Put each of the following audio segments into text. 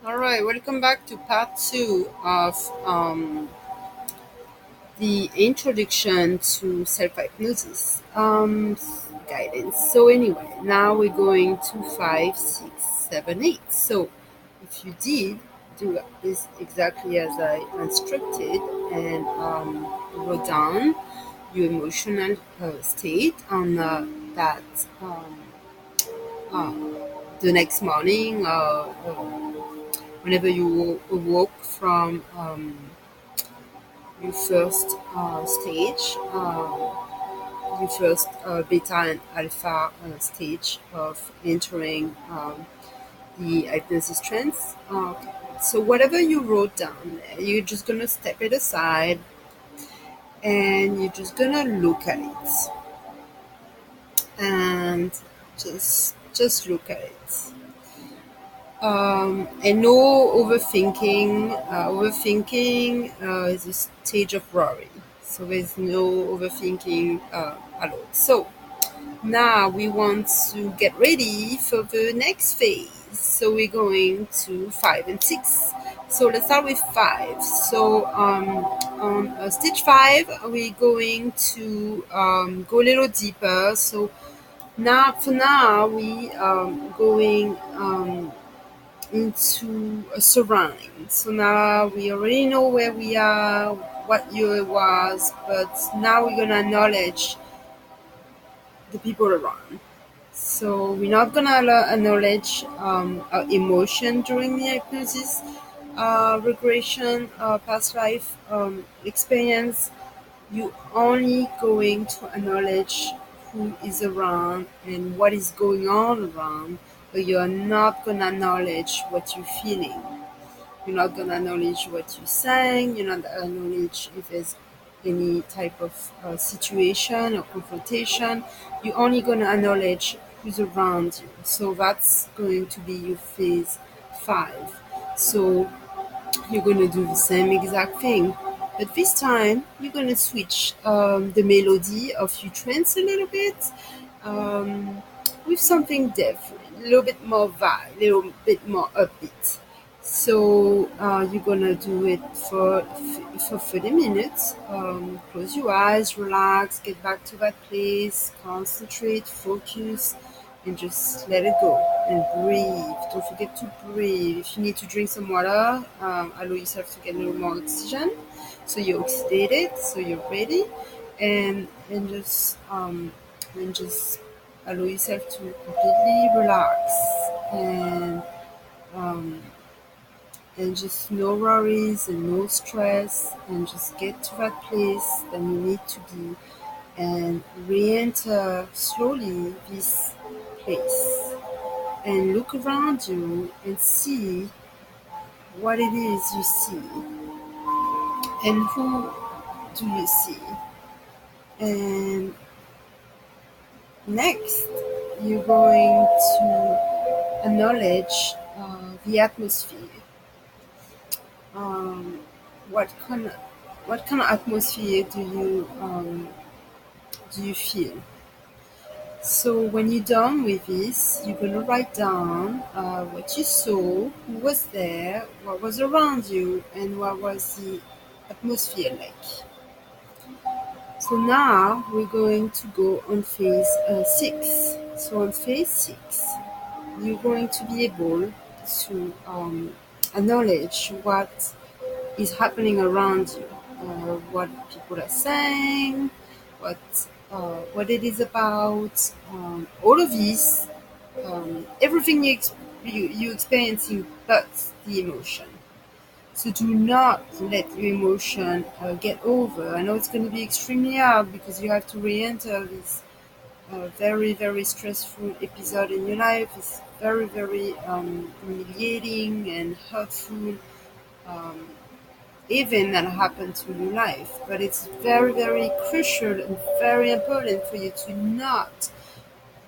All right, welcome back to part two of the introduction to self hypnosis guidance. So, anyway, now we're going to 5, 6, 7, 8. So, if you did do this exactly as I instructed and wrote down your emotional state on that uh, the next morning, whenever you awoke from your first stage, your first beta and alpha stage of entering the hypnosis trance. Okay. So whatever you wrote down, you're just gonna step it aside and you're just gonna look at it and just look at it. And no overthinking. Overthinking is a stage of worry. So there's no overthinking at all. So now we want to get ready for the next phase. So we're going to 5 and 6. So let's start with 5. So on stage 5, we're going to go a little deeper. So now we going into a surrounding. So now we already know where we are, what year it was, but now we're gonna acknowledge the people around. So we're not gonna acknowledge our emotion during the hypnosis regression past life experience. You only going to acknowledge who is around and what is going on around, but you are not gonna acknowledge what you're feeling. You're not gonna acknowledge what you're saying. You're not gonna acknowledge if there's any type of situation or confrontation. You're only gonna acknowledge who's around you. So that's going to be your phase 5. So you're gonna do the same exact thing, but this time you're gonna switch the melody of your trance a little bit um, with something different, a little bit more vibe, a little bit more upbeat. So you're gonna do it for 30 minutes. Close your eyes, relax, get back to that place, concentrate, focus, and just let it go and breathe. Don't forget to breathe. If you need to drink some water, allow yourself to get a little more oxygen. So you're oxidated, so you're ready, and just allow yourself to completely relax and um, and just no worries and no stress, and just get to that place that you need to be and re-enter slowly this place and look around you and see what it is you see and who do you see. And next, you're going to acknowledge the atmosphere. Um, what kind of atmosphere do you feel? So when you're done with this, you're gonna write down what you saw, who was there, what was around you, and what was the atmosphere like. So now we're going to go on phase 6. So on phase 6, you're going to be able to acknowledge what is happening around you, what people are saying, what what it is about, all of this, everything you experiencing, but the emotion. So do not let your emotion get over. I know it's going to be extremely hard because you have to re-enter this very, very stressful episode in your life. It's very, very humiliating and hurtful um, event that happened to your life. But it's very, very crucial and very important for you to not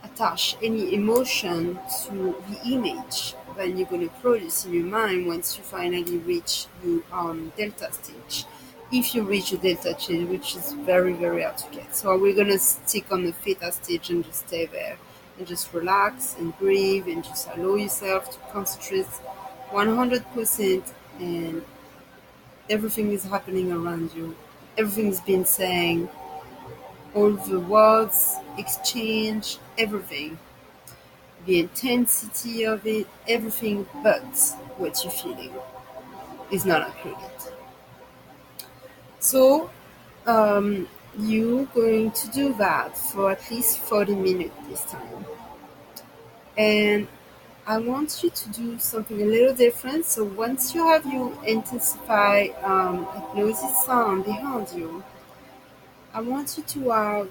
attach any emotion to the image that you're going to produce in your mind once you finally reach your delta stage. If you reach a delta stage, which is very, very hard to get. So we're going to stick on the theta stage and just stay there and just relax and breathe and just allow yourself to concentrate 100%, and everything is happening around you. Everything's been saying, all the words exchange, everything, the intensity of it, everything but what you're feeling is not included. So um, you're going to do that for at least 40 minutes this time. And I want you to do something a little different. So once you have your intensify hypnosis sound behind you, I want you to have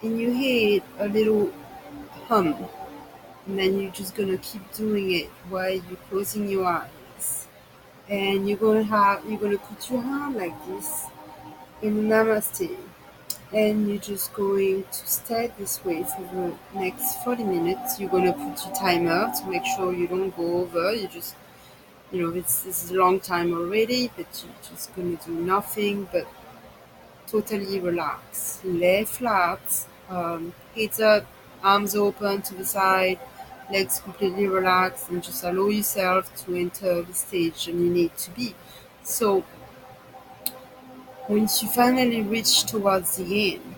in your head a little hum, and then you're just gonna keep doing it while you're closing your eyes. And you're gonna put your hand like this in Namaste, and you're just going to stay this way for the next 40 minutes. You're gonna put your timer to make sure you don't go over. You just, this is a long time already, but you're just gonna do nothing but totally relax. Lay flat, heads up, arms open to the side, legs completely relaxed, and just allow yourself to enter the stage and you need to be. So once you finally reach towards the end,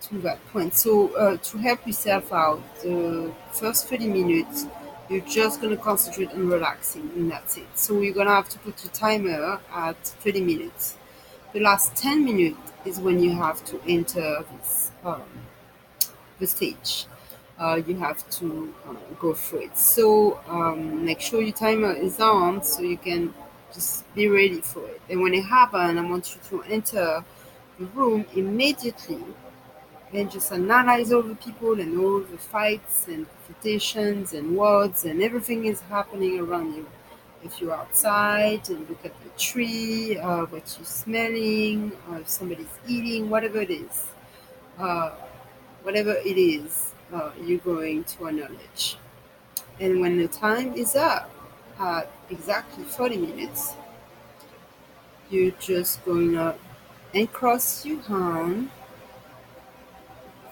to that point, so to help yourself out, the first 30 minutes, you're just going to concentrate on relaxing, and that's it. So you're going to have to put your timer at 30 minutes. The last 10 minutes is when you have to enter the stage. You have to go through it. So make sure your timer is on so you can just be ready for it. And when it happens, I want you to enter the room immediately and just analyze all the people and all the fights and confrontations and words and everything is happening around you. If you're outside and look at the tree, what you're smelling, or if somebody's eating, uh, whatever it is, you're going to acknowledge. And when the time is up, at exactly 40 minutes, you're just going to uncross your hand,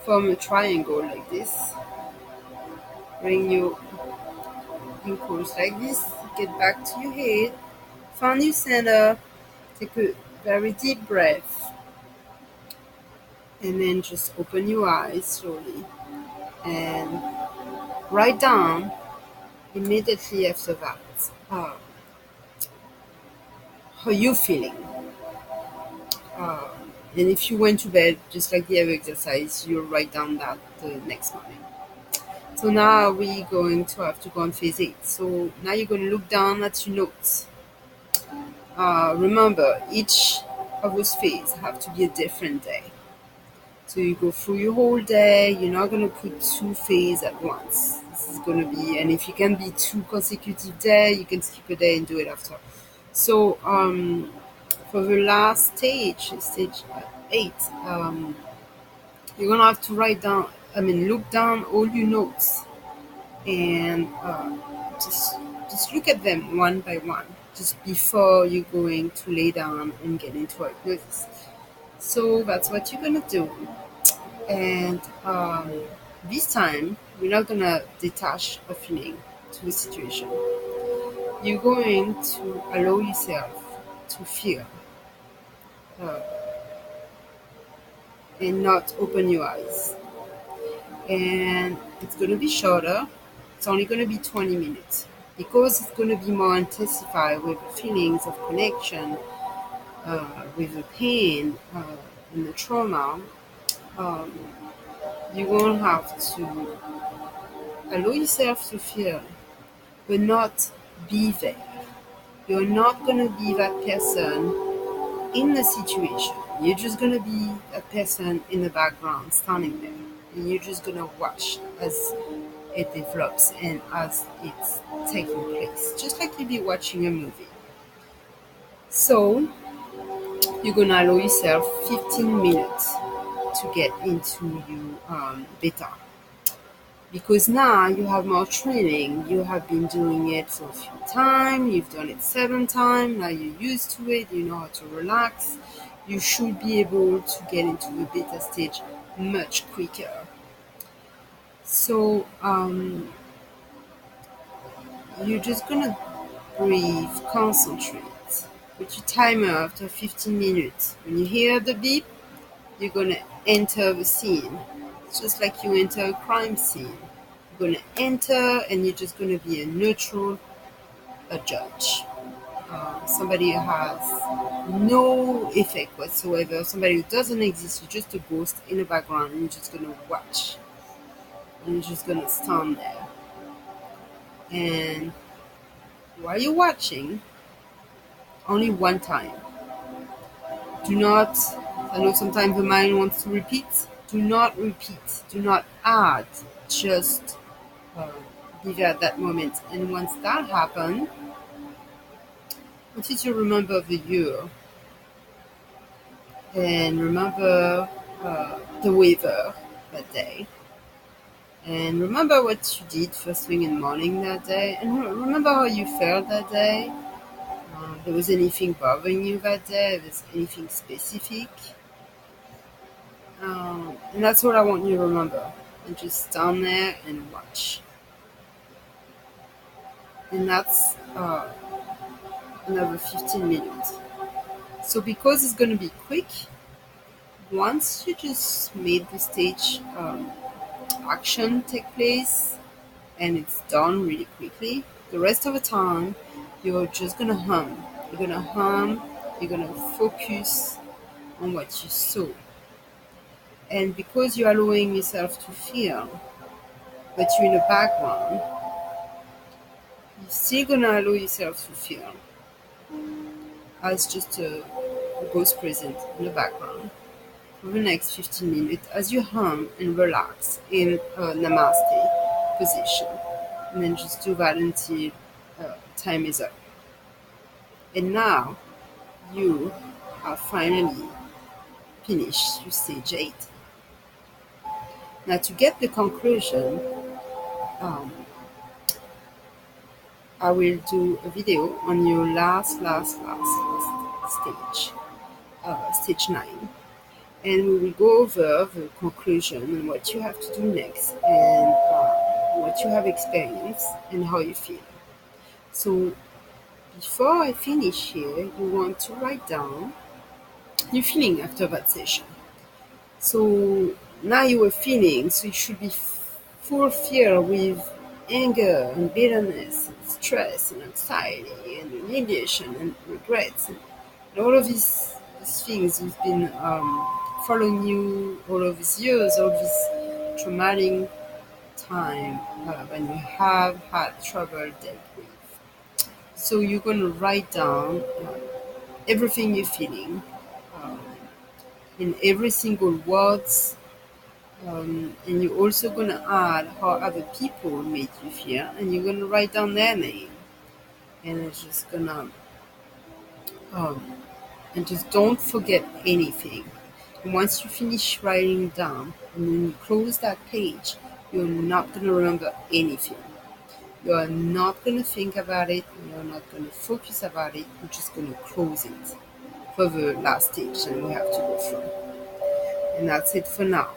form a triangle like this, bring your ankles like this, get back to your head, find your center, take a very deep breath, and then just open your eyes slowly and write down immediately after that how you're feeling. Uh, and if you went to bed, just like the other exercise, you'll write down that the next morning. So now we're going to have to go on phase 8. So now you're going to look down at your notes. Remember, each of those phases have to be a different day. So you go through your whole day. You're not going to put 2 phases at once. This is going to be, and if you can be 2 consecutive days, you can skip a day and do it after. So for the last stage 8, you're going to have to look down all your notes and just look at them one by one, just before you're going to lay down and get into hypnosis. So that's what you're going to do. And this time, we're not going to detach a feeling to the situation. You're going to allow yourself to feel and not open your eyes. And it's going to be shorter. It's only going to be 20 minutes because it's going to be more intensified with the feelings of connection, with the pain and the trauma. You're going to have to allow yourself to feel, but not be there. You're not going to be that person in the situation. You're just going to be a person in the background standing there. And you're just going to watch as it develops and as it's taking place. Just like you'd be watching a movie. So, you're going to allow yourself 15 minutes to get into your beta. Because now you have more training. You have been doing it for a few times. You've done it 7 times. Now you're used to it. You know how to relax. You should be able to get into the beta stage much quicker. So you're just gonna breathe, concentrate. Put your timer after 15 minutes. When you hear the beep, you're gonna enter the scene. It's just like you enter a crime scene. You're gonna enter and you're just gonna be a neutral, a judge. Somebody who has no effect whatsoever, somebody who doesn't exist, you're just a ghost in the background and you're just gonna watch. And you're just gonna stand there. And while you're watching, only one time. Do not, I know sometimes the mind wants to repeat. Do not repeat. Do not add. Just uh, be there at that moment. And once that happens, I want you to remember the year and remember the weather that day. And remember what you did first thing in the morning that day. And remember how you felt that day. There was anything bothering you that day? There was anything specific? And that's what I want you to remember. And just stand there and watch. And that's another 15 minutes. So because it's going to be quick, once you just made the stage action take place and it's done really quickly, the rest of the time you're just going to hum. You're going to hum, you're going to focus on what you saw. And because you're allowing yourself to feel that you're in the background, you're still going to allow yourself to feel as just a ghost present in the background for the next 15 minutes as you hum and relax in a namaste position. And then just do that until time is up. And now you have finally finished your stage 8. Now to get the conclusion, I will do a video on your last stage, stage 9. And we will go over the conclusion and what you have to do next and what you have experienced and how you feel. So before I finish here, you want to write down your feeling after that session. So now you are feeling, so you should be full of fear with anger and bitterness and stress and anxiety and humiliation and regrets and all of these things have been following you all of these years, all this traumatic time when you have had trouble dealt with. So you're going to write down everything you're feeling in every single words, and you're also going to add how other people made you feel, and you're going to write down their name, and it's just going to and just don't forget anything. And once you finish writing down, and when you close that page, you're not going to remember anything. You're not going to think about it. You're not going to focus about it. You're just going to close it for the last stage that we have to go through. And that's it for now.